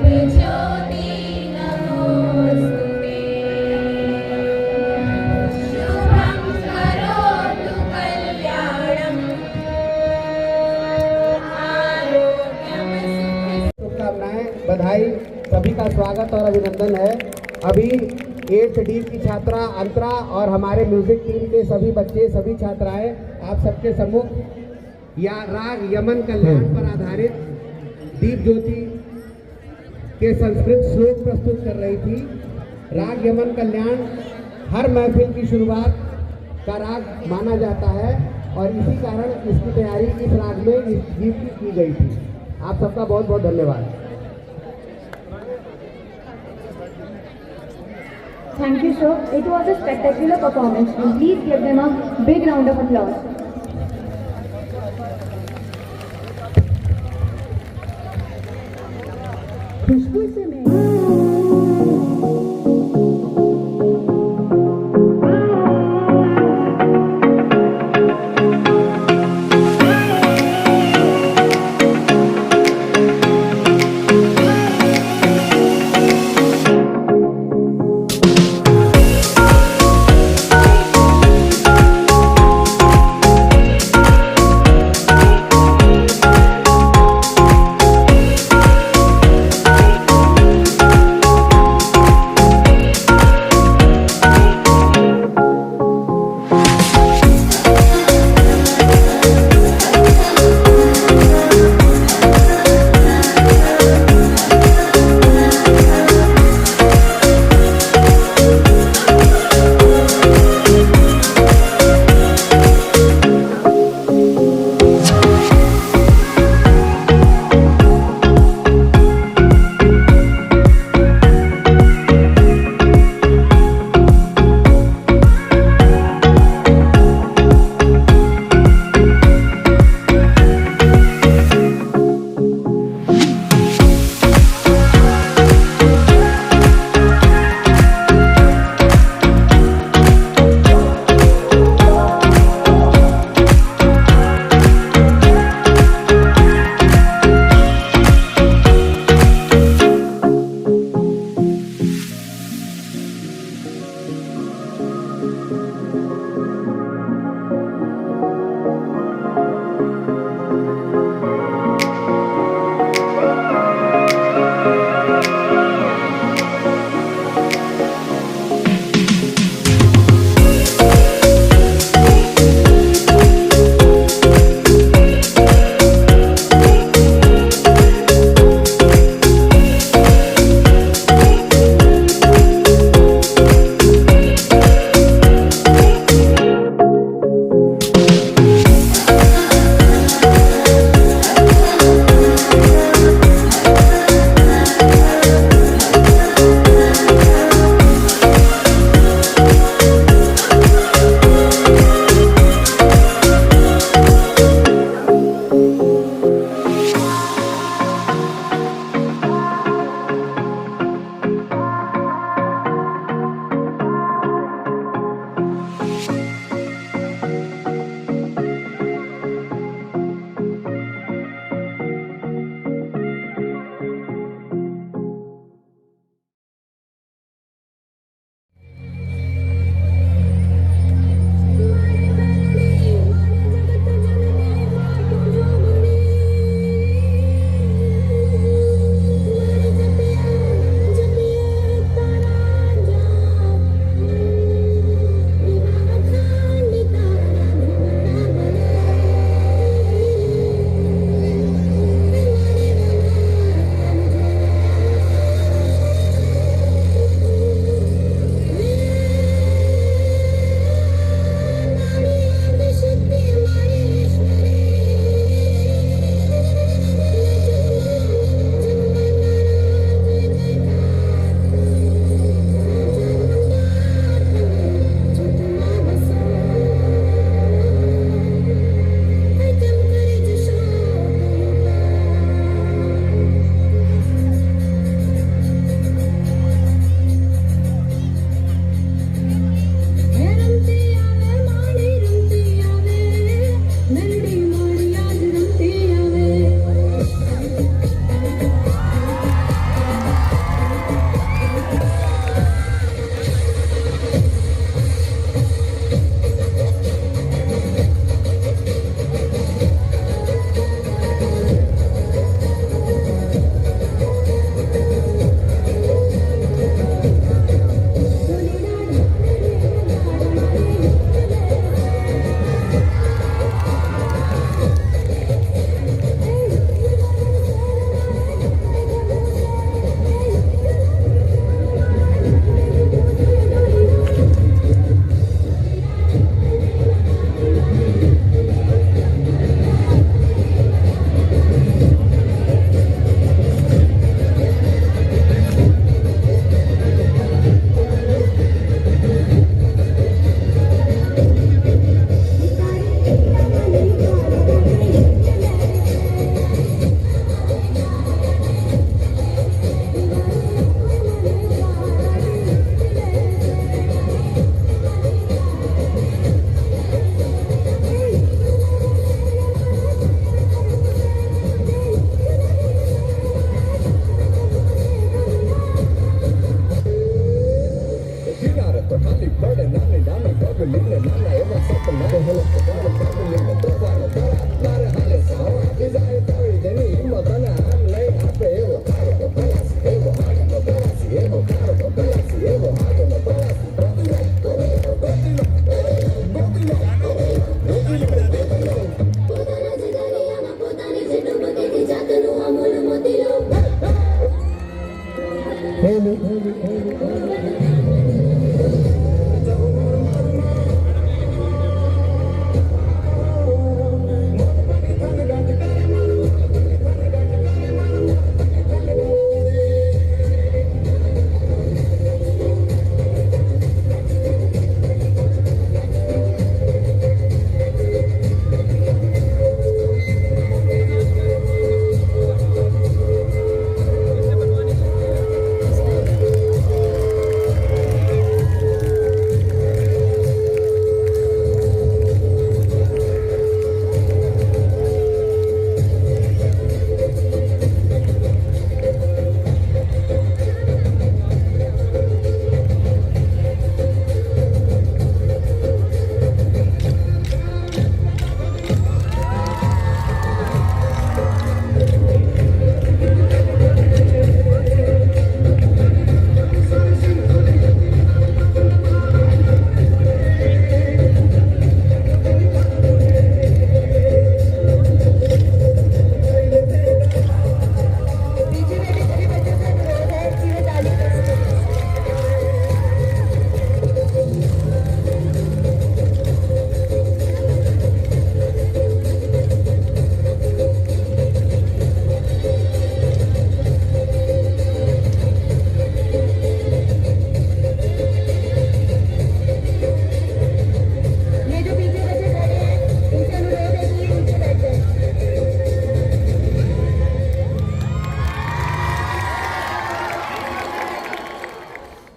ज्योति नमोस्तुते शुभं करोतु कल्याणं आरोग्यं शुभकामनाएं, बधाई, सभी का स्वागत और अभिनंदन है। अभी 8th डी की छात्रा अंतरा और हमारे म्यूजिक टीम के सभी बच्चे, सभी छात्राएं आप सबके सम्मुख या राग यमन कल्याण पर आधारित दीप ज्योति के संस्कृत श्लोक प्रस्तुत कर रही थी। राग यमन कल्याण हर महफिल की शुरुआत का राग माना जाता है और इसी कारण इसकी तैयारी इस राग में इस गीत की गई थी। आप सबका बहुत बहुत धन्यवाद। Thank you, sir. It was a spectacular performance, and please give them a big round of applause. खुशबू से मैं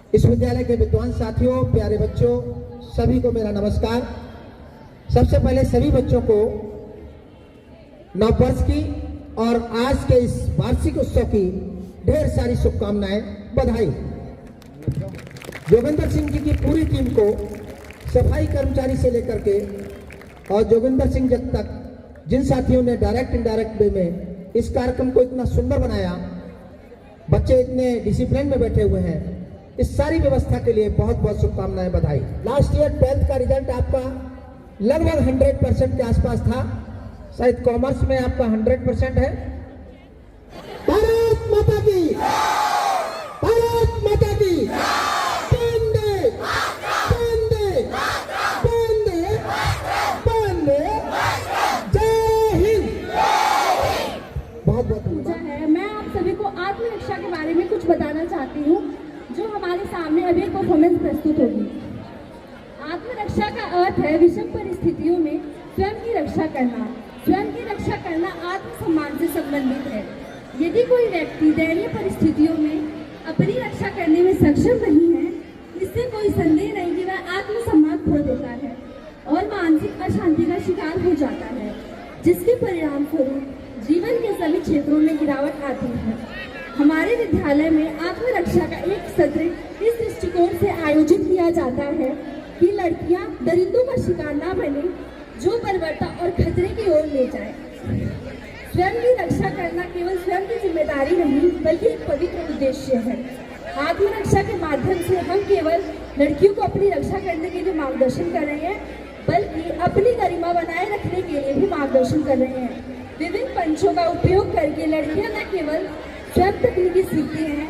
इस विद्यालय के विद्वान साथियों, प्यारे बच्चों, सभी को मेरा नमस्कार। सबसे पहले सभी बच्चों को नववर्ष की और आज के इस वार्षिक उत्सव की ढेर सारी शुभकामनाएं, बधाई। जोगिंदर सिंह जी की पूरी टीम को, सफाई कर्मचारी से लेकर के और जोगिंदर सिंह जब तक जिन साथियों ने डायरेक्ट इनडायरेक्ट वे में इस कार्यक्रम को इतना सुंदर बनाया, बच्चे इतने डिसिप्लिन में बैठे हुए हैं, इस सारी व्यवस्था के लिए बहुत बहुत शुभकामनाएं, बधाई। लास्ट ईयर 12th का रिजल्ट आपका लगभग 100% के आसपास था, शायद कॉमर्स में आपका 100% है। भारत माता की, भारत माता की, वंदे, वंदे, वंदे, वंदे, जय हिंद। बहुत बहुत पूजा है। मैं आप सभी को आत्मरक्षा के बारे में कुछ बताना चाहती हूँ, जो हमारे सामने अभी एक परफॉर्मेंस प्रस्तुत होगी। आत्मरक्षा का अर्थ है विषम परिस्थितियों में स्वयं की रक्षा करना। स्वयं की रक्षा करना आत्मसम्मान से संबंधित है। यदि कोई व्यक्ति दयनीय परिस्थितियों में अपनी रक्षा करने में सक्षम नहीं है, इससे कोई संदेह नहीं कि वह आत्मसम्मान खो देता है और मानसिक अशांति का शिकार हो जाता है, जिसके परिणाम स्वरूप जीवन के सभी क्षेत्रों में गिरावट आती है। हमारे विद्यालय में आत्मरक्षा का एक सत्र इस दृष्टिकोण से आयोजित किया जाता है कि लड़कियां दरिंदों का शिकार न बने, जो बर्बरता और खतरे की ओर ले जाए। स्वयं की रक्षा करना केवल स्वयं की जिम्मेदारी नहीं, बल्कि एक पवित्र उद्देश्य है। आत्मरक्षा के माध्यम से हम केवल लड़कियों को अपनी रक्षा करने के लिए मार्गदर्शन कर रहे हैं, बल्कि अपनी गरिमा बनाए रखने के लिए भी मार्गदर्शन कर रहे हैं। विभिन्न मंचों का उपयोग करके लड़कियां न केवल स्वयं तकनीकी सीखती हैं,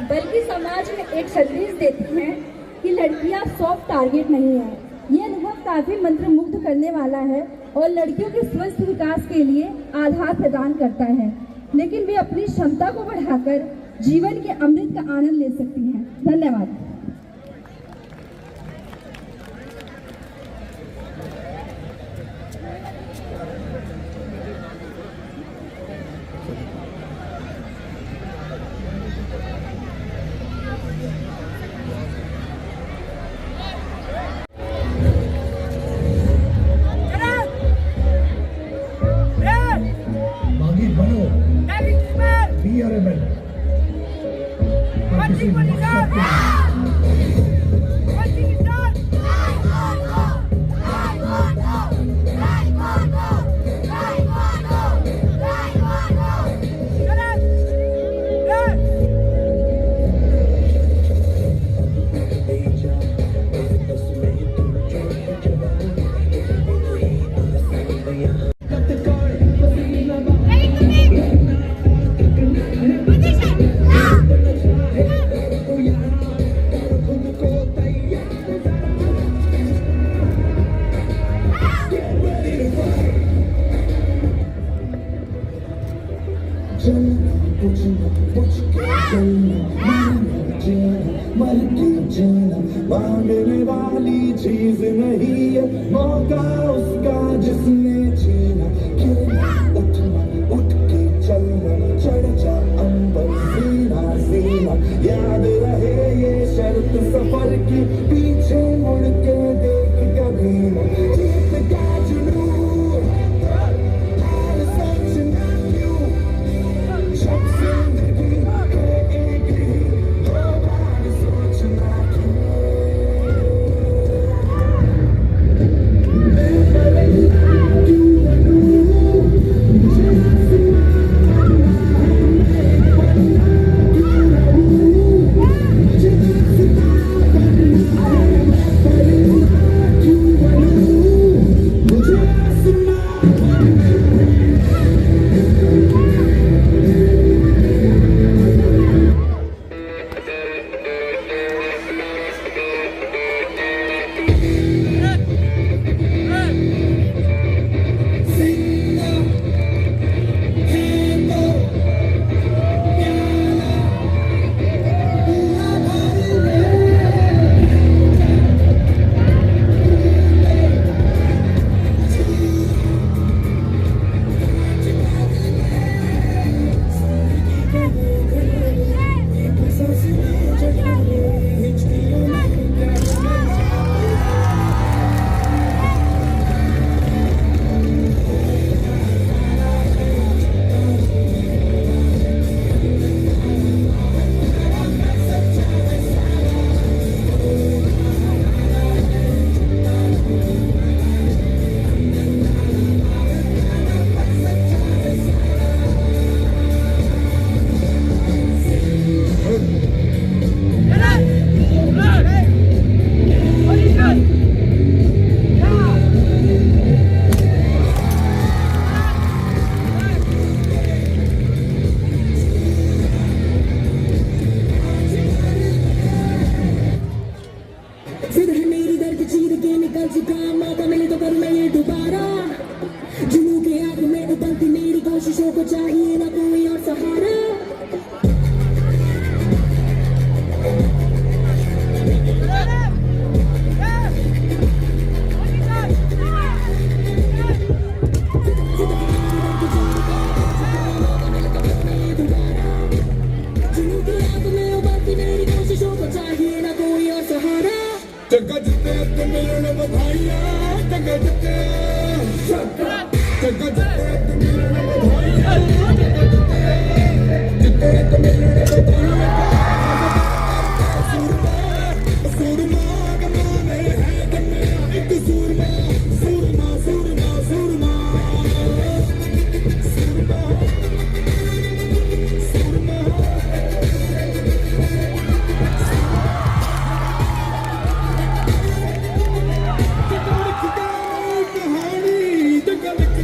बल्कि समाज में एक संदेश देती हैं कि लड़कियां सॉफ्ट टारगेट नहीं है। ये अनुभव काफी मंत्रमुग्ध करने वाला है और लड़कियों के स्वस्थ विकास के लिए आधार प्रदान करता है, लेकिन वे अपनी क्षमता को बढ़ाकर जीवन के अमृत का आनंद ले सकती हैं। धन्यवाद। मर के जीना मांगने वाली चीज नहीं है, मौका उसका जिसने छीना। खेलना उठना उठ के चलना, चढ़ जा अंबर सीना सीना, याद रहे ये शर्त सफर की, पीछे मुड़ के देख कभी न। जीत का जुनून और सोचना क्यों, जब जिंदगी है एक ही, दो बार सोचना क्यों। मैं परेशान क्यों बनूं, मुझे आसमान मैं बनना क्यों रहूं, मुझे आसमान बनना है। मैं परेशान क्यों बनूं, मुझे आसमान बनना है। फिर है मेरी दर्द चीर के निकल चुका, मौका मिले तो करूं मैं ये दोबारा। जुनून के आग में उबलती मेरी कोशिशों को चाहिए ना कोई और सहारा। जुनून के आग में उबलती मेरी कोशिशों को चाहिए ना कोई और सहारा। जगह जिते ते मिलने बधाइयाँ, जगह जिते जगह जिते ते मिलने बधाइयाँ, जिते ते मिलने बधाइयाँ। सूरमा कमाने है कन्या, एक सूरमा सूरमा सूरमा सूरमा सूरमा सूरमा। कहानी जगह लिख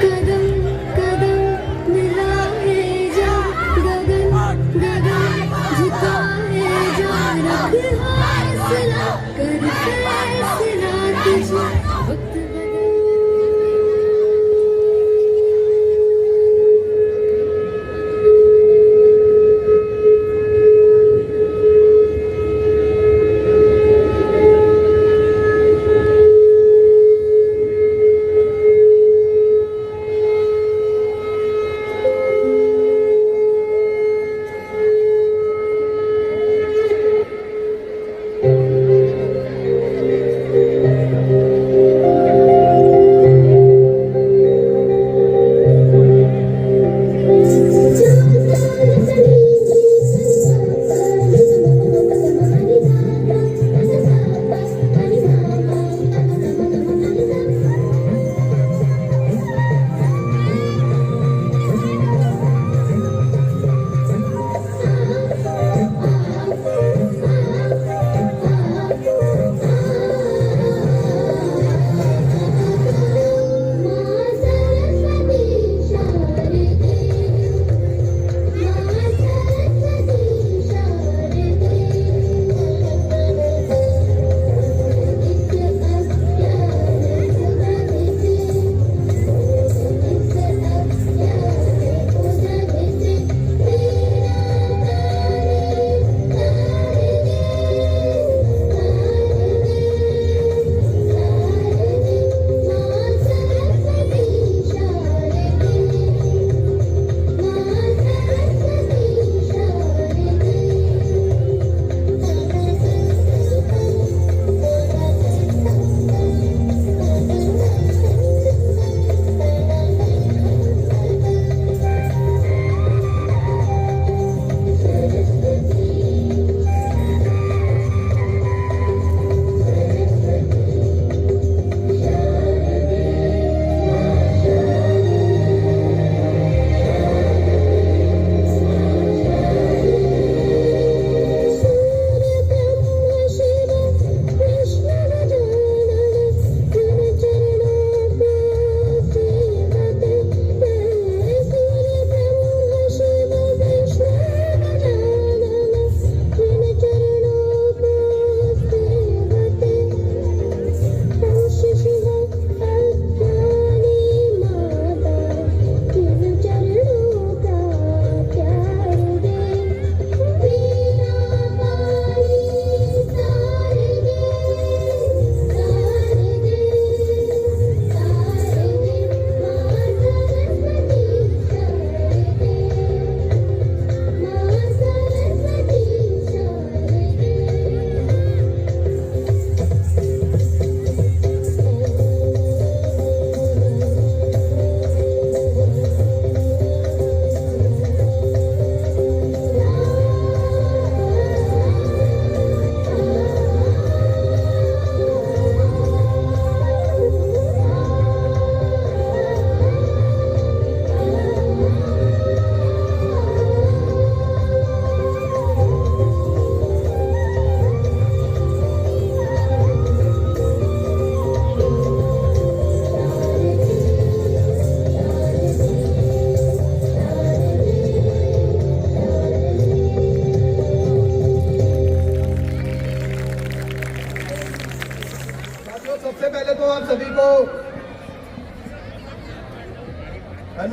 कदम कदम मिला है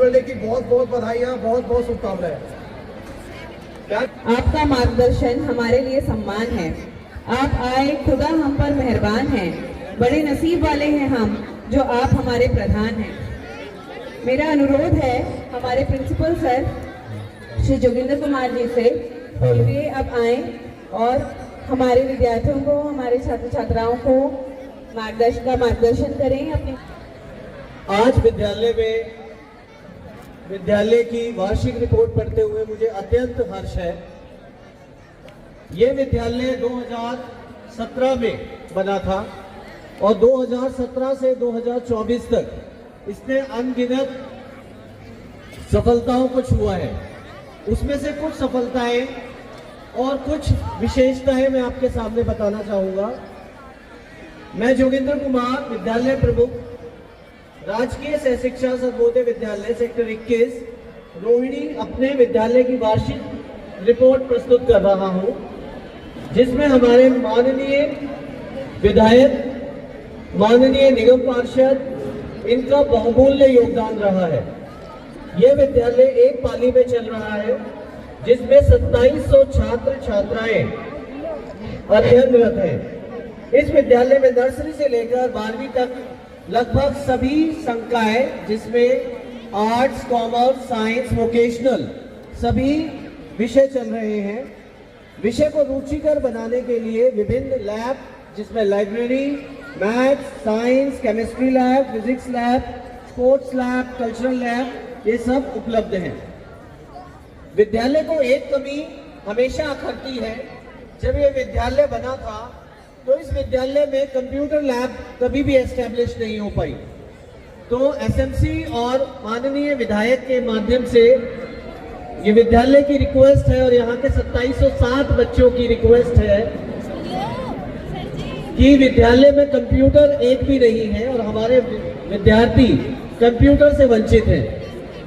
बर्थडे की बहुत बहुत बधाइयाँ, बहुत बहुत शुभकामनाएं। आपका मार्गदर्शन हमारे लिए सम्मान है। आप आए, खुदा हम पर मेहरबान है। बड़े नसीब वाले हैं हम जो आप हमारे प्रधान हैं। मेरा अनुरोध है हमारे प्रिंसिपल सर श्री जोगिंदर कुमार जी से कि वे अब आए और हमारे विद्यार्थियों को, हमारे छात्र छात्राओं को मार्गदर्शन करें। अपने आज विद्यालय की वार्षिक रिपोर्ट पढ़ते हुए मुझे अत्यंत हर्ष है। ये विद्यालय 2017 में बना था और 2017 से 2024 तक इसने अनगिनत सफलताओं को छुआ है। उसमें से कुछ सफलताएं और कुछ विशेषताएं मैं आपके सामने बताना चाहूंगा। मैं जोगिंदर कुमार, विद्यालय प्रमुख, राजकीय सह शिक्षा सर्वोदय विद्यालय सेक्टर 21 रोहिणी, अपने विद्यालय की वार्षिक रिपोर्ट प्रस्तुत कर रहा हूं, जिसमें हमारे माननीय विधायक, माननीय निगम पार्षद, इनका बहुमूल्य योगदान रहा है। यह विद्यालय एक पाली में चल रहा है, जिसमें 2700 छात्र छात्राएं अध्ययनरत हैं। इस विद्यालय में नर्सरी से लेकर 12वीं तक लगभग सभी संकाय, जिसमें आर्ट्स, कॉमर्स, साइंस, वोकेशनल सभी विषय चल रहे हैं। विषय को रुचिकर बनाने के लिए विभिन्न लैब, जिसमें library, maths, science, chemistry lab, physics lab, sports lab, cultural lab, ये सब उपलब्ध हैं। विद्यालय को एक कमी हमेशा अखरती है। जब ये विद्यालय बना था तो इस विद्यालय में कंप्यूटर लैब कभी भी एस्टेब्लिश नहीं हो पाई। तो एसएमसी और माननीय विधायक के माध्यम से ये विद्यालय की रिक्वेस्ट है और यहाँ के 2707 बच्चों की रिक्वेस्ट है कि विद्यालय में कंप्यूटर एक भी नहीं है और हमारे विद्यार्थी कंप्यूटर से वंचित हैं।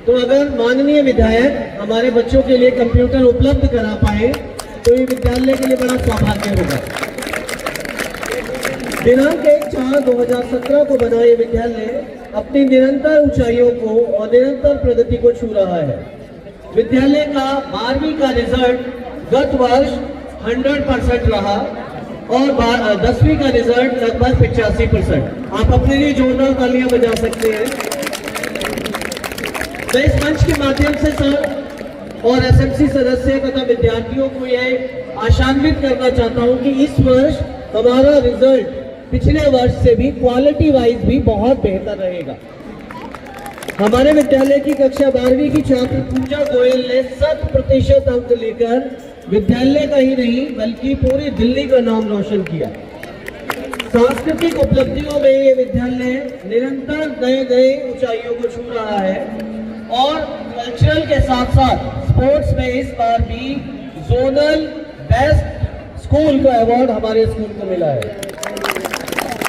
तो अगर माननीय विधायक हमारे बच्चों के लिए कंप्यूटर उपलब्ध करा पाए तो ये विद्यालय के लिए बड़ा सौभाग्य होगा। दिनांक 1/4/2017 को बना ये विद्यालय अपनी निरंतर ऊंचाइयों को और निरंतर प्रगति को छू रहा है। विद्यालय का 12वीं का रिजल्ट गत वर्ष 100% रहा और 10वीं का रिजल्ट लगभग 85%। आप अपने लिए जोरदार तालियां बजा सकते हैं। मैं इस मंच के माध्यम से सर और एसएमसी सदस्य तथा विद्यार्थियों को यह आशान्वित करना चाहता हूं कि इस वर्ष हमारा रिजल्ट पिछले वर्ष से भी क्वालिटी वाइज भी बहुत बेहतर रहेगा। हमारे विद्यालय की कक्षा 12वीं की छात्र पूजा गोयल ने 100% अंक लेकर विद्यालय का ही नहीं बल्कि पूरी दिल्ली का नाम रोशन किया। सांस्कृतिक उपलब्धियों में ये विद्यालय निरंतर नए ऊंचाइयों को छू रहा है और कल्चरल के साथ साथ स्पोर्ट्स में इस बार भी जोनल बेस्ट स्कूल का अवार्ड हमारे स्कूल को मिला है।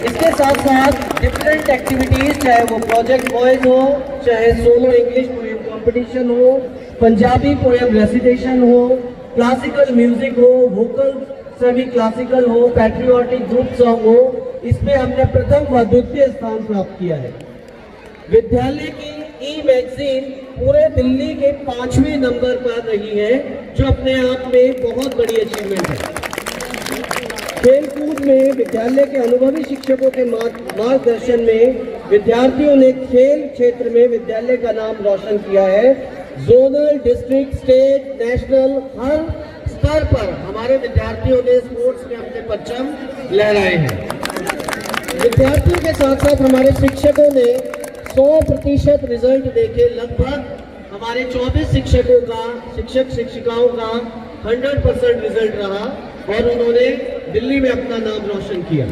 इसके साथ साथ डिफरेंट एक्टिविटीज, चाहे वो प्रोजेक्ट बॉयज हो, चाहे सोलो इंग्लिश पोएम कंपटीशन हो, पंजाबी पोएम रेसिटेशन हो, क्लासिकल म्यूजिक हो, वोकल सेमी क्लासिकल हो, पैट्रियोटिक ग्रुप सॉन्ग हो, इसमें हमने प्रथम व द्वितीय स्थान प्राप्त किया है। विद्यालय की ई मैगजीन पूरे दिल्ली के 5वें नंबर पर रही है, जो अपने आप में बहुत बड़ी अचीवमेंट है। खेल कूद में विद्यालय के अनुभवी शिक्षकों के मार्गदर्शन में विद्यार्थियों ने खेल क्षेत्र में विद्यालय का नाम रोशन किया है। जोनल, डिस्ट्रिक्ट, स्टेट, नेशनल, हर स्तर पर हमारे विद्यार्थियों ने स्पोर्ट्स में अपने परचम लहराए हैं। विद्यार्थियों के साथ साथ हमारे शिक्षकों ने 100% रिजल्ट देके लगभग हमारे 24 शिक्षकाओं का 100% रिजल्ट रहा और उन्होंने दिल्ली में अपना नाम रोशन किया।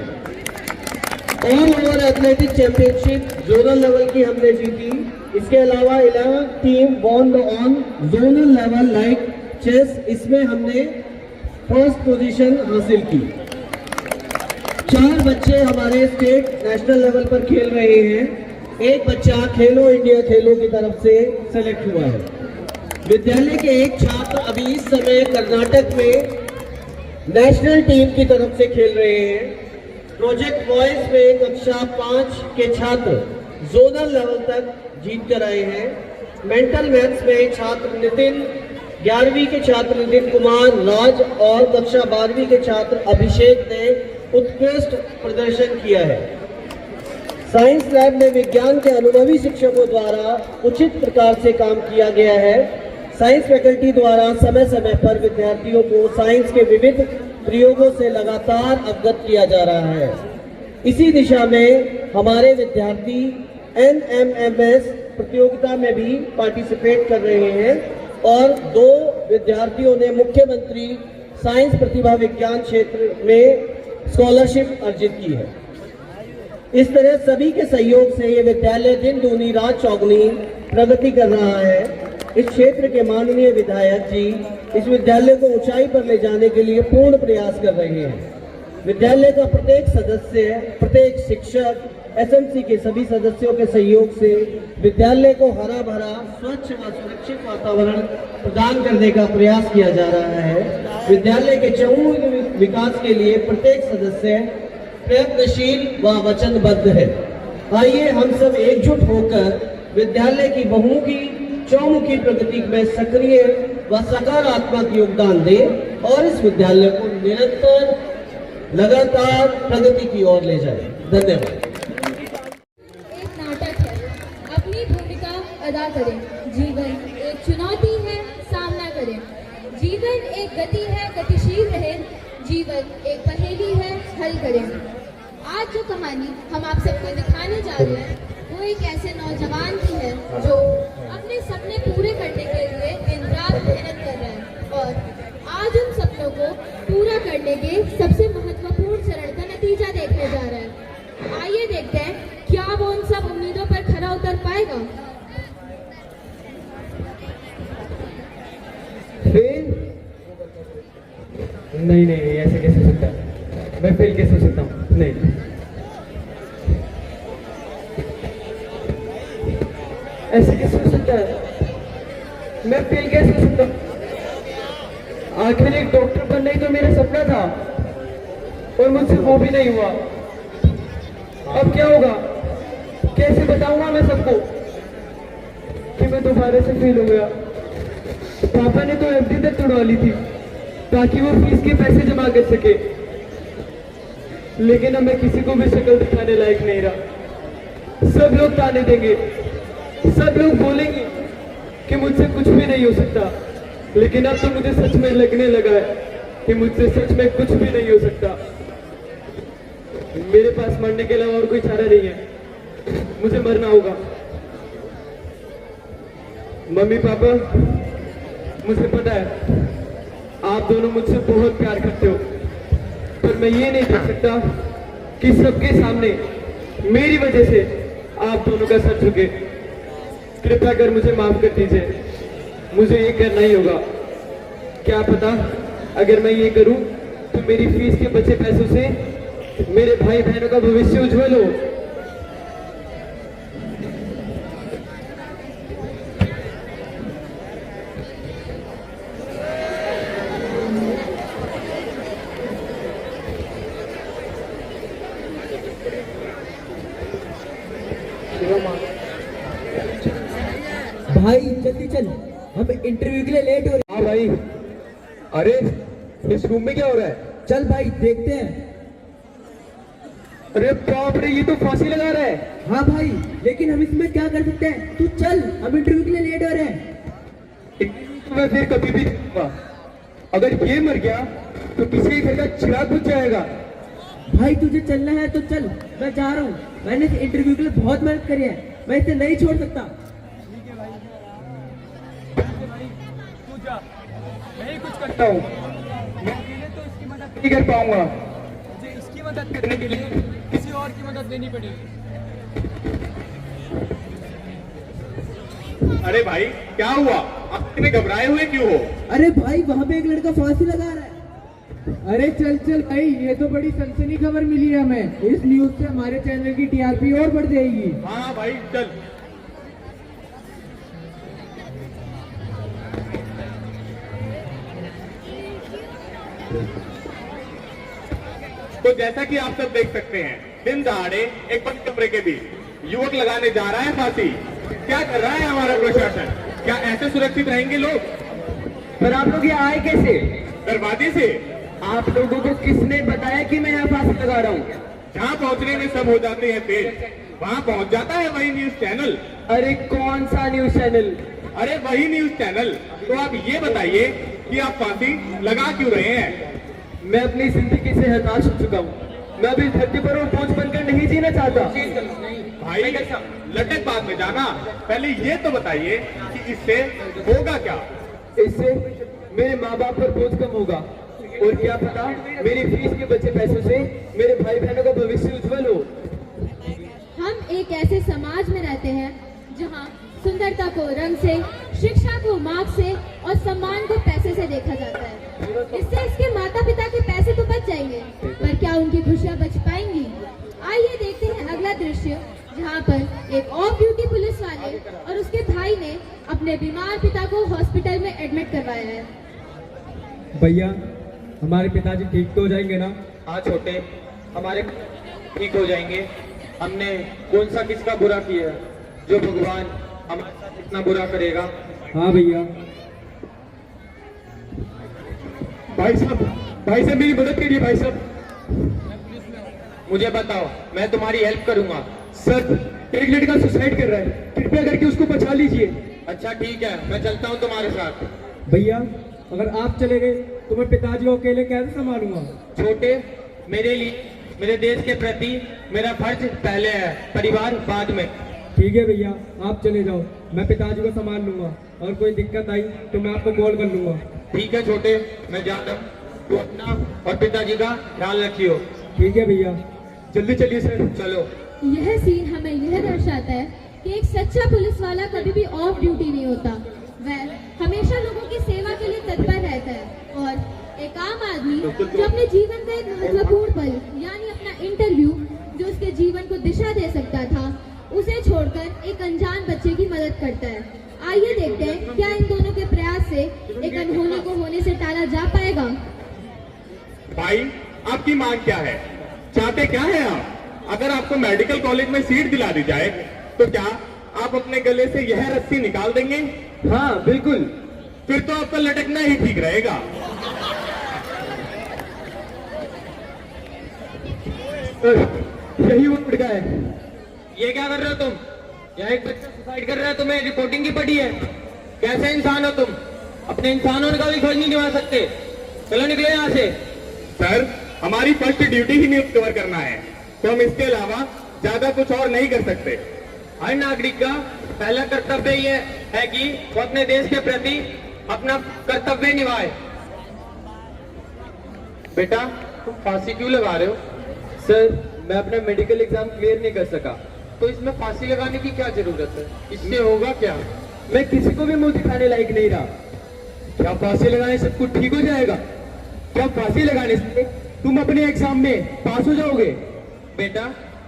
All over athletic championship zonal level की हमने जीती। इसके अलावा 11 team won on zonal level like chess, इसमें हमने फर्स्ट पोजीशन हासिल की। 4 बच्चे हमारे स्टेट नेशनल लेवल पर खेल रहे हैं। एक बच्चा खेलो इंडिया खेलो की तरफ से सेलेक्ट हुआ है। विद्यालय के एक छात्र अभी इस समय कर्नाटक में नेशनल टीम की तरफ से खेल रहे हैं। प्रोजेक्ट बॉयज में कक्षा 5 के छात्र जोनल लेवल तक जीत कर आए हैं मेंटल मैथ्स में छात्र नितिन, 11वीं के छात्र नितिन कुमार राज और कक्षा 12वीं के छात्र अभिषेक ने उत्कृष्ट प्रदर्शन किया है। साइंस लैब में विज्ञान के अनुभवी शिक्षकों द्वारा उचित प्रकार से काम किया गया है। साइंस फैकल्टी द्वारा समय समय पर विद्यार्थियों को साइंस के विविध प्रयोगों से लगातार अवगत किया जा रहा है। इसी दिशा में हमारे विद्यार्थी NMMS प्रतियोगिता में भी पार्टिसिपेट कर रहे हैं और 2 विद्यार्थियों ने मुख्यमंत्री साइंस प्रतिभा विज्ञान क्षेत्र में स्कॉलरशिप अर्जित की है। इस तरह सभी के सहयोग से ये विद्यालय दिन दूनी रात चौगुनी प्रगति कर रहा है। इस क्षेत्र के माननीय विधायक जी इस विद्यालय को ऊंचाई पर ले जाने के लिए पूर्ण प्रयास कर रहे हैं। विद्यालय का प्रत्येक सदस्य, प्रत्येक शिक्षक, SMC के सभी सदस्यों के सहयोग से विद्यालय को हरा भरा, स्वच्छ व सुरक्षित वातावरण प्रदान करने का प्रयास किया जा रहा है। विद्यालय के चहुमुखी विकास के लिए प्रत्येक सदस्य प्रयत्नशील व वचनबद्ध है। आइए हम सब एकजुट होकर विद्यालय की बहुमुखी चौमुखी प्रगति में सक्रिय व सकारात्मक योगदान दें और इस विद्यालय को निरंतर लगातार प्रगति की ओर ले जाए। धन्यवाद। एक नाटक है, अपनी भूमिका अदा करें। जीवन एक चुनौती है, सामना करें। जीवन एक गति है, गतिशील रहे। जीवन एक पहेली है, हल करें। आज जो कहानी हम आप सबको दिखाने जा रहे हैं वो एक ऐसे नौजवान की है जो अपने सपने पूरे करने के लिए दिन रात मेहनत कर रहा है और आज उन सपनों को पूरा करने के सबसे महत्वपूर्ण चरण का नतीजा देखने जा रहा है। आइए देखते हैं क्या वो उन सब उम्मीदों पर खरा उतर पाएगा। फेल? नहीं नहीं नहीं, ऐसे कैसे हो सकता है? मैं फेल कैसे हो सकता हूँ? नहीं, ऐसे कैसे हो सकता है? मैं फेल कैसे हो सकता हूँ? आखिर एक डॉक्टर बनना ही तो मेरा सपना था और मुझसे वो भी नहीं हुआ। अब क्या होगा? कैसे बताऊंगा मैं सबको कि मैं दोबारा से फेल हो गया? पापा ने तो FD तक तोड़वा ली थी ताकि वो फीस के पैसे जमा कर सके, लेकिन अब मैं किसी को भी शक्ल दिखाने लायक नहीं रहा। सब लोग ताने देंगे, सब लोग बोलेंगे कि मुझसे कुछ भी नहीं हो सकता, लेकिन अब तो मुझे सच में लगने लगा है कि मुझसे सच में कुछ भी नहीं हो सकता। मेरे पास मरने के अलावा और कोई चारा नहीं है, मुझे मरना होगा। मम्मी पापा, मुझे पता है आप दोनों मुझसे बहुत प्यार करते हो, पर मैं ये नहीं देख सकता कि सबके सामने मेरी वजह से आप दोनों का सर झुके। कृपया कर मुझे माफ कर दीजिए, मुझे ये करना ही होगा। क्या पता अगर मैं ये करूं तो मेरी फीस के बचे पैसों से मेरे भाई बहनों का भविष्य उज्जवल हो। भाई जल्दी चल, हम इंटरव्यू के लिए लेट हो रहे हैं। हाँ भाई, अरे इस रूम में क्या हो रहा है? चल भाई देखते हैं। अरे बाप रे, ये तो फांसी लगा रहा है। हाँ भाई, लेकिन हम इसमें क्या कर सकते हैं? तू चल, हम इंटरव्यू के लिए लेट हो रहे हैं। तो मैं फिर कभी भी देखूंगा। अगर ये मर गया तो किसी के घर का चिराग बुझ जाएगा। भाई तुझे चलना है तो चल, मैं जा रहा हूँ। मैंने इस इंटरव्यू के लिए बहुत मेहनत करी है, मैं इसे नहीं छोड़ सकता। मैं ही कुछ करता हूँ, मैं अकेले तो इसकी मदद नहीं कर पाऊंगा। मुझे इसकी मदद करने के लिए किसी और की मदद लेनी पड़ेगी। अरे भाई क्या हुआ? आप इतने घबराए हुए क्यों हो? अरे भाई वहाँ पे एक लड़का फांसी लगा रहा है। अरे चल चल भाई, ये तो बड़ी सनसनी खबर मिली है हमें। इस न्यूज से हमारे चैनल की TRP और बढ़ जाएगी। हाँ भाई चल। तो जैसा कि आप सब देख सकते हैं, दिन दहाड़े एक बंद कमरे के बीच युवक लगाने जा रहा है फांसी। क्या कर रहा है हमारा प्रशासन? क्या ऐसे सुरक्षित रहेंगे लोग? पर आप लोग यहाँ आए कैसे? दरवाजे से। आप लोगों को किसने बताया कि मैं यहाँ फांसी लगा रहा हूँ? जहाँ पहुँचने में सब हो जाते हैं तेज, वहाँ पहुँच जाता है वही न्यूज चैनल। अरे कौन सा न्यूज चैनल? अरे वही न्यूज चैनल। तो आप ये बताइए कि आप फांसी लगा क्यों रहे हैं? मैं अपनी जिंदगी से हताश हो चुका हूँ। मैं अभी धरती पर और बोझ बनकर नहीं जीना चाहता। भाई लटक बात में जाना, पहले ये तो बताइए कि इससे होगा क्या? इससे मेरे माँ बाप पर बोझ कम होगा और क्या पता मेरी फीस के बचे पैसों से मेरे भाई बहनों का भविष्य उज्जवल हो। हम एक ऐसे समाज में रहते हैं जहाँ सुंदरता को रंग से, शिक्षा को मार्क्स से और सम्मान को पैसे से देखा जाता है। इससे इसके माता पिता के पैसे तो बच जाएंगे, पर क्या उनकी खुशियाँ बच पाएंगी? आइए देखते हैं अगला दृश्य, जहाँ पर एक ऑफ ड्यूटी पुलिस वाले और उसके भाई ने अपने बीमार पिता को हॉस्पिटल में एडमिट करवाया है। भैया, हमारे पिताजी ठीक तो हो जाएंगे ना? हाँ छोटे, हमारे ठीक हो जाएंगे। हमने कौन सा किसका बुरा किया जो भगवान हमारे साथ इतना बुरा करेगा? हाँ भैया। भाई साहब मेरी मदद करिए भाई साहब। मुझे बताओ, मैं तुम्हारी हेल्प करूंगा। सर, एक लड़का सुसाइड कर रहा है, कृपया करके उसको बचा लीजिए। अच्छा ठीक है, मैं चलता हूँ तुम्हारे साथ। भैया, अगर आप चले गए तो मैं पिताजी को अकेले कैसे संभालूंगा? छोटे, मेरे लिए, मेरे देश के प्रति मेरा फर्ज पहले है, परिवार बाद में। ठीक है भैया, आप चले जाओ, मैं पिताजी को संभाल लूंगा और कोई दिक्कत आई तो मैं आपको कॉल कर लूंगा। ठीक है छोटे, मैं जाता हूँ। तू अपना और पिताजी का ख्याल रखियो। ठीक है भैया, जल्दी चलिए सर। चलो। यह सीन हमें यह दर्शाता है कि एक सच्चा पुलिस वाला कभी भी ऑफ ड्यूटी नहीं होता। वह हमेशा लोगों की सेवा के लिए तत्पर रहता है और एक आम आदमी जो अपने जीवन का एक महत्वपूर्ण पल यानी अपना इंटरव्यू जो उसके जीवन को दिशा दे सकता था, उसे छोड़कर एक अनजान बच्चे की मदद करता है। आइए देखते हैं क्या इन दोनों के प्रयास से एक अनहोनी को होने से टाला जा पाएगा। भाई, आपकी मांग क्या है? चाहते क्या है आप? अगर आपको मेडिकल कॉलेज में सीट दिला दी जाए तो क्या आप अपने गले से यह रस्सी निकाल देंगे? हाँ बिल्कुल। फिर तो आपका लटकना ही ठीक रहेगा। यही वो लड़का है। ये क्या कर रहे हो तुम? यहाँ एक बच्चा सुसाइड कर रहा है, तुम्हें रिपोर्टिंग की पड़ी है? कैसे इंसान हो तुम? अपने इंसानों का भी फर्ज नहीं निभा सकते। चलो निकलो यहाँ से। सर, हमारी फर्स्ट ड्यूटी ही न्यूज कवर करना है, तो हम इसके अलावा ज्यादा कुछ और नहीं कर सकते। हर नागरिक का पहला कर्तव्य ये है कि वो अपने देश के प्रति अपना कर्तव्य निभाए। बेटा, तुम फांसी क्यों लगा रहे हो? सर, मैं अपना मेडिकल एग्जाम क्लियर नहीं कर सका। तो इसमें फांसी लगाने की क्या जरूरत है? इससे होगा क्या? मैं किसी को भी मुंह दिखाने लायक नहीं रहा। क्या फांसी लगाने से कुछ ठीक हो जाएगा? क्या फांसी लगाने से तुम अपने एग्जाम में पास हो जाओगे? बेटा,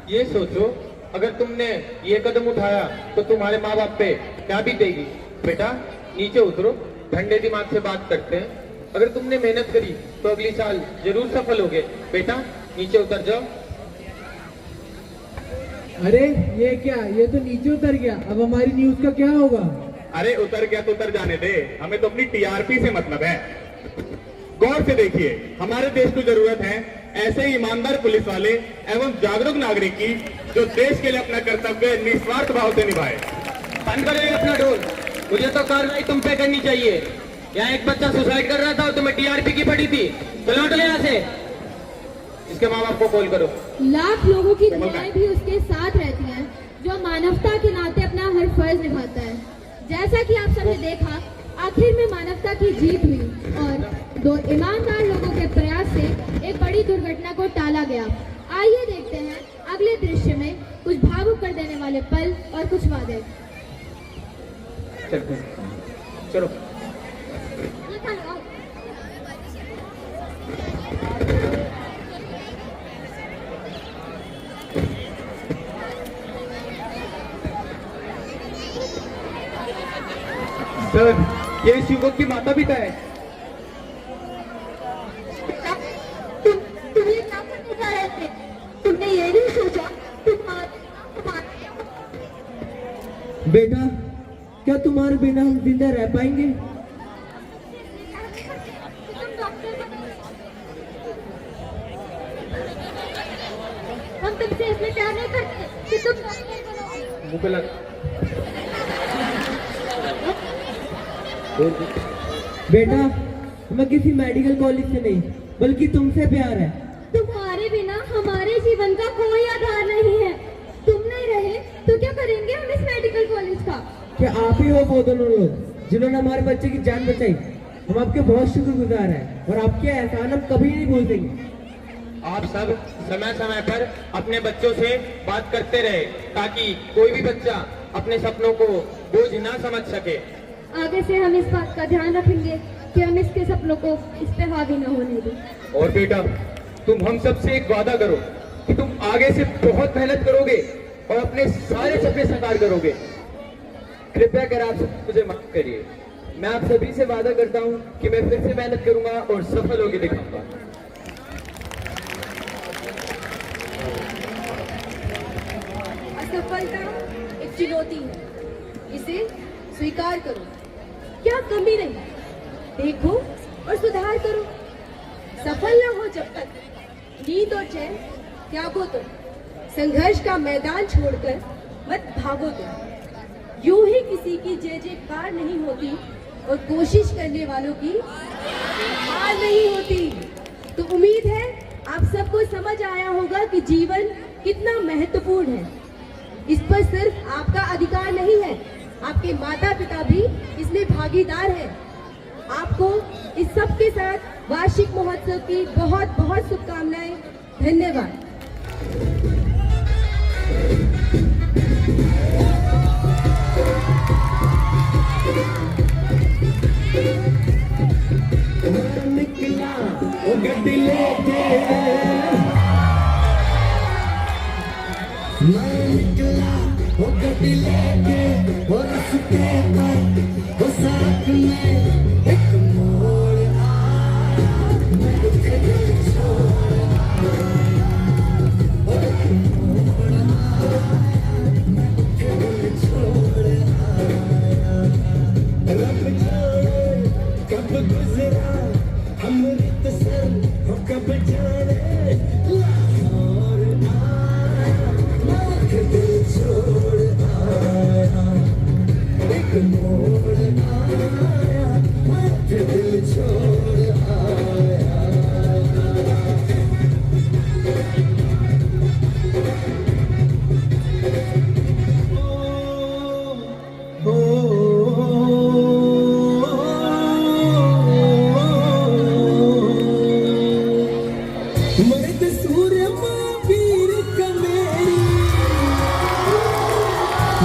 ये सोचो, अगर तुमने ये कदम उठाया तो तुम्हारे माँ बाप पे क्या बीतेगी? बेटा, नीचे उतरो, ठंडे दिमाग से बात करते हैं। अगर तुमने मेहनत करी तो अगली साल जरूर सफल होगे। बेटा, नीचे उतर जाओ। अरे ये क्या, ये तो नीचे उतर गया, अब हमारी न्यूज का क्या होगा? अरे उतर गया तो उतर जाने दे, हमें तो अपनी टीआरपी से मतलब है। गौर से देखिए, हमारे देश को जरूरत है ऐसे ईमानदार पुलिस वाले एवं जागरूक नागरिक की जो देश के लिए अपना कर्तव्य निस्वार्थ भाव से निभाए। बंद करो अपना ढोल। मुझे तो कार्रवाई तुम पे करनी चाहिए। यहाँ एक बच्चा सुसाइड कर रहा था और तुम्हें टीआरपी की पड़ी थी। चलो हटो यहाँ से। इसके माँ बाप को कॉल करो। लाख लोगों की दुआएं भी उसके साथ रहती हैं, जो मानवता के नाते अपना हर फर्ज निभाता है। जैसा कि आप सबने देखा, आखिर में मानवता की जीत हुई और दो ईमानदार लोगों के प्रयास से एक बड़ी दुर्घटना को टाला गया। आइए देखते हैं अगले दृश्य में कुछ भावुक कर देने वाले पल और कुछ वादे। चलो। सर, ये इस युवक की माता पिता है। तुम ये क्या करने जा रहे थे? तुमने ये नहीं सोचा बेटा, क्या तुम्हारे बिना हम जिंदा रह पाएंगे? हम तुमसे इसलिए प्यार नहीं करते कि तुम डॉक्टर बनो। मुंह पे लग। बेटा, हमें किसी मेडिकल कॉलेज से नहीं बल्कि तुमसे प्यार है। तुम्हारे बिना हमारे जीवन का कोई आधार नहीं है। तुम नहीं रहे तो क्या करेंगे हम इस मेडिकल कॉलेज का? क्या आप ही हो वो दोनों लोग जिन्होंने हमारे बच्चे की जान बचाई? हम आपके बहुत शुक्रगुजार हैं और आपके एहसान हम कभी नहीं भूल देंगे। आप सब समय समय पर अपने बच्चों से बात करते रहे ताकि कोई भी बच्चा अपने सपनों को बोझ ना समझ सके। आगे से हम इस बात का ध्यान रखेंगे कि हम इसके सपनों को इस पे हावी न होने दें। और बेटा, तुम हम सब से एक वादा करो कि तुम आगे से बहुत मेहनत करोगे और अपने सारे सपने साकार करोगे। कृपया कर आप सब मुझे माफ करिए। मैं आप सभी से वादा करता हूँ कि मैं फिर से मेहनत करूंगा और सफल होकर दिखाऊंगा। असफलता एक चुनौती है, इसे स्वीकार करो। क्या कमी नहीं, देखो और सुधार करो। सफल न हो जब तक नींद और चैन त्यागो तो, संघर्ष का मैदान छोड़कर मत भागो तो। यूं ही किसी की जय जयकार नहीं होती और कोशिश करने वालों की हार नहीं होती। तो उम्मीद है आप सबको समझ आया होगा कि जीवन कितना महत्वपूर्ण है। इस पर सिर्फ आपका अधिकार नहीं है, आपके माता पिता भी इसमें भागीदार हैं। आपको इस सब के साथ वार्षिक महोत्सव की बहुत बहुत शुभकामनाएं। धन्यवाद। निकला वो गड्डी लेके, मैं निकला वो गड्डी लेके, और उसके बाद वो साथ में एक मोड़ आया, मैं उसे दिल छोड़ आया, और एक मोड़ आया, मैं उसे दिल छोड़ आया। रब जाने कब गुजरा अमृतसर, वो कब जाने लाहौर आया, मैं दिल छोड़ आया, एक मोड़ आया, मैं दिल छोड़ आया। मर्द सूर्य महावीर कमेरी,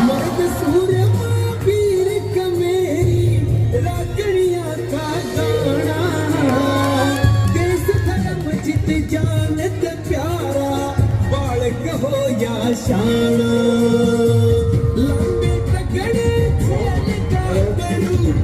मर्द सूर्य महावीर कमेरी, रागड़िया का गाना, देश धर्म जित जानत प्यारा, बालक हो या शाना, लंबे तगड़े खेल का करूं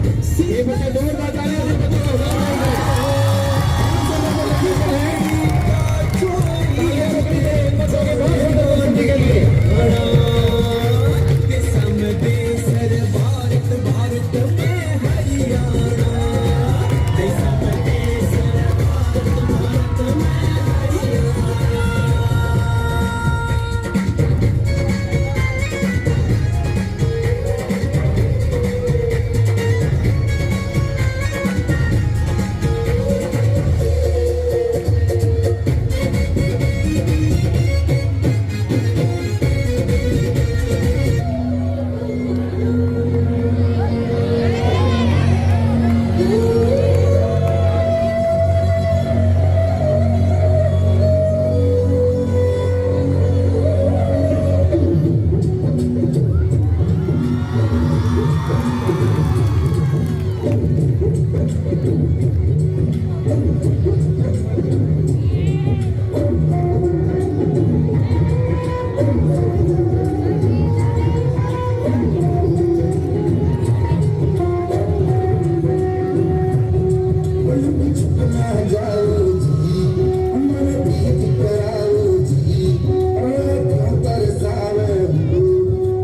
भारत में हरियाणा, भारत में हरियाणा।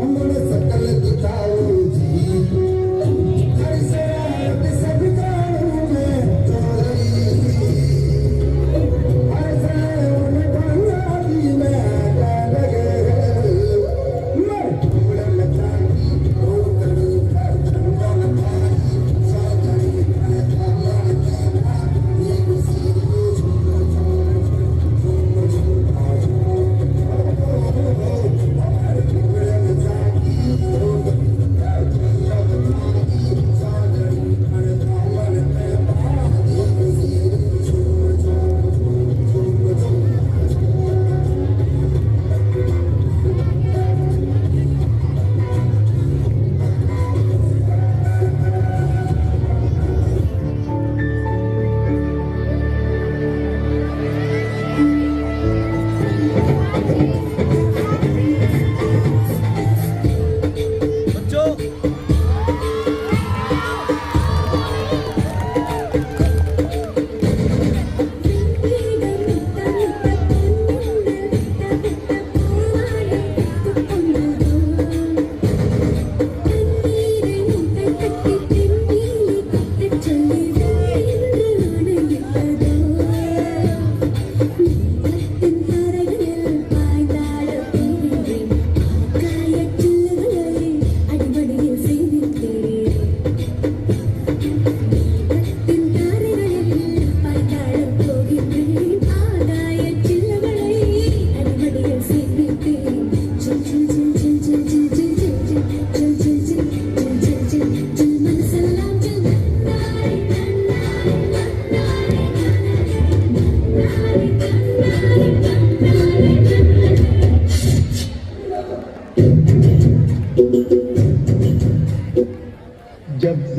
I'm gonna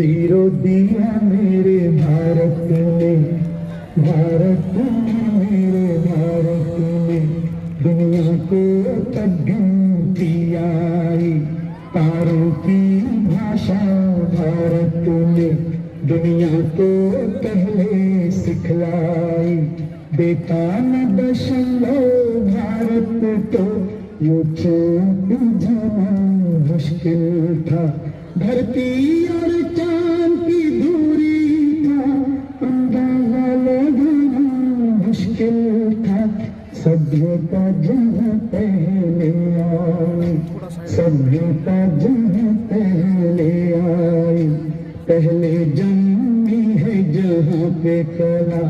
जीरो दिया मेरे भारत ने, भारत मेरे भारत ने दुनिया को तकती आई, तारों की भाषा भारत ने दुनिया को पहले सिखलाई। देखा न दशमलव भारत तो यो छोड़ जाना मुश्किल था, धरती और चांद की दूरी का अंदाजा लगाना मुश्किल था। सभ्यता जहाँ पहले आई, सभ्यता जहाँ पहले आई, पहले जन्मी है जहाँ पे कला।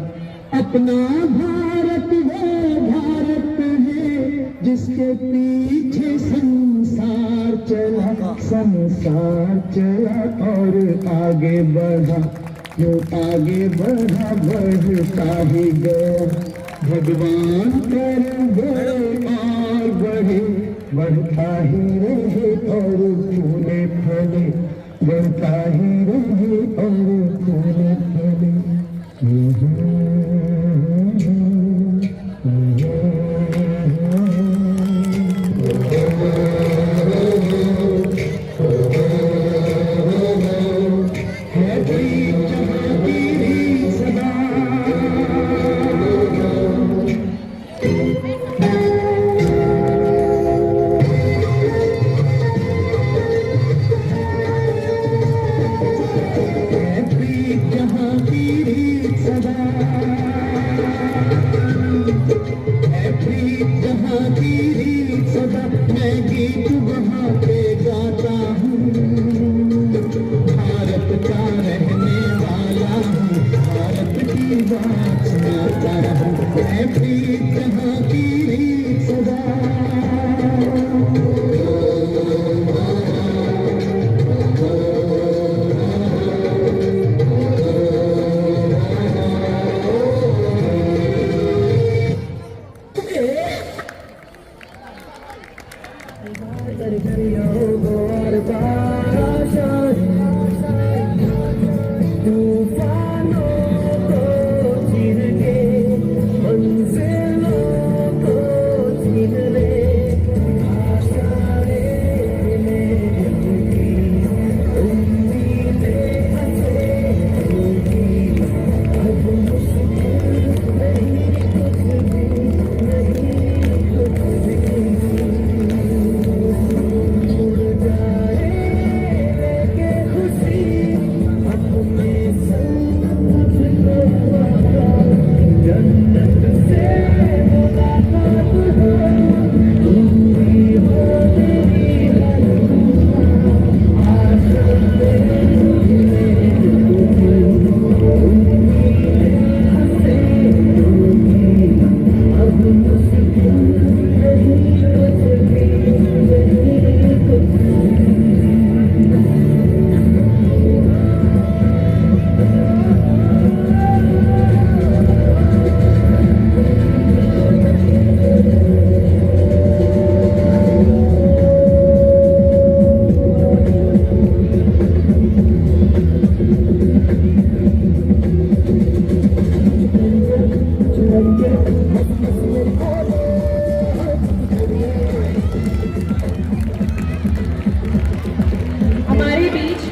अपना भारत वो भारत है जिसके पीछे संसार चला, संसार चला और आगे बढ़ा, जो आगे बढ़ा बढ़ता ही गया। भगवान कर बढ़े और बढ़े, बढ़ता ही रहे और फूले फले, बढ़ता ही रहे और फूले फले।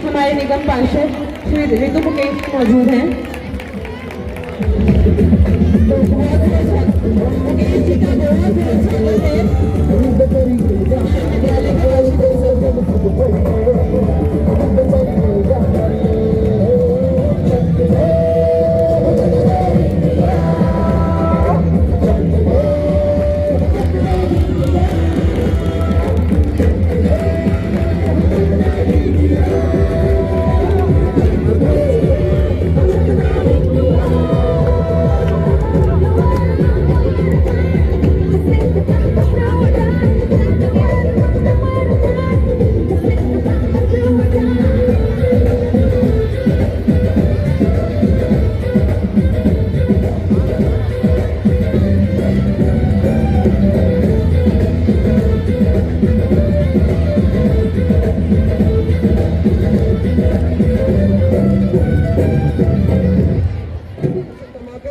हमारे निगम पार्षद श्री ऋतु मुकेश मौजूद हैं। मुकेश जी का बहुत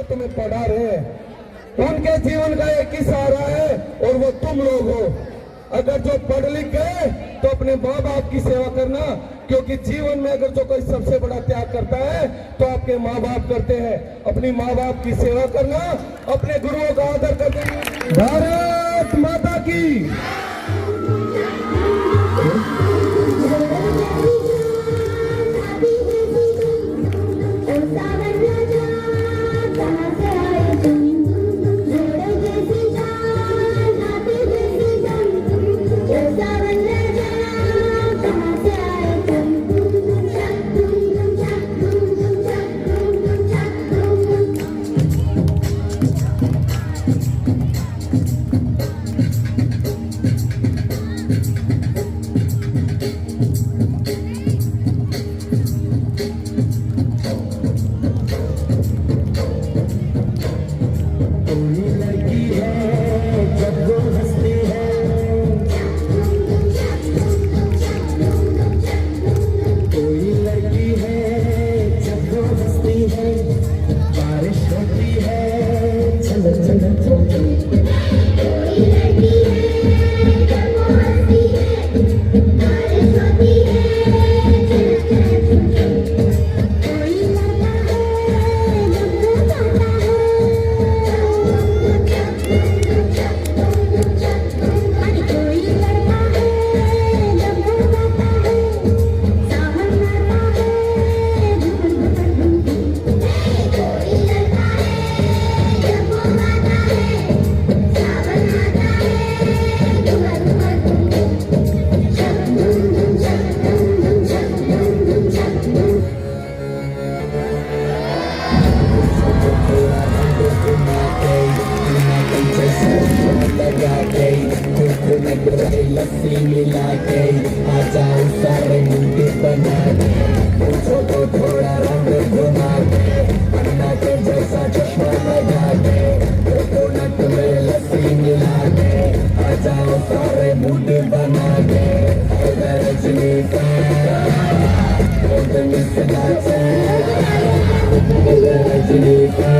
तुम्हें पढ़ा रहे हैं उनके जीवन का एक ही सहारा है और वो तुम लोग हो। अगर जो पढ़ लिख गए तो अपने माँ बाप की सेवा करना, क्योंकि जीवन में अगर जो कोई सबसे बड़ा त्याग करता है तो आपके माँ बाप करते हैं। अपनी माँ बाप की सेवा करना, अपने गुरुओं का आदर करना। भारत माता की। लस्सी मिला के आ जाओ सारे मुंडे बना के, पूछो तो थोड़ा रंग घुमा के, अन्ना के जैसा चश्मा लगा के, कोकोनट में लस्सी मिला के आ जाओ सारे मुंडे बना के। रजनी का रजनी का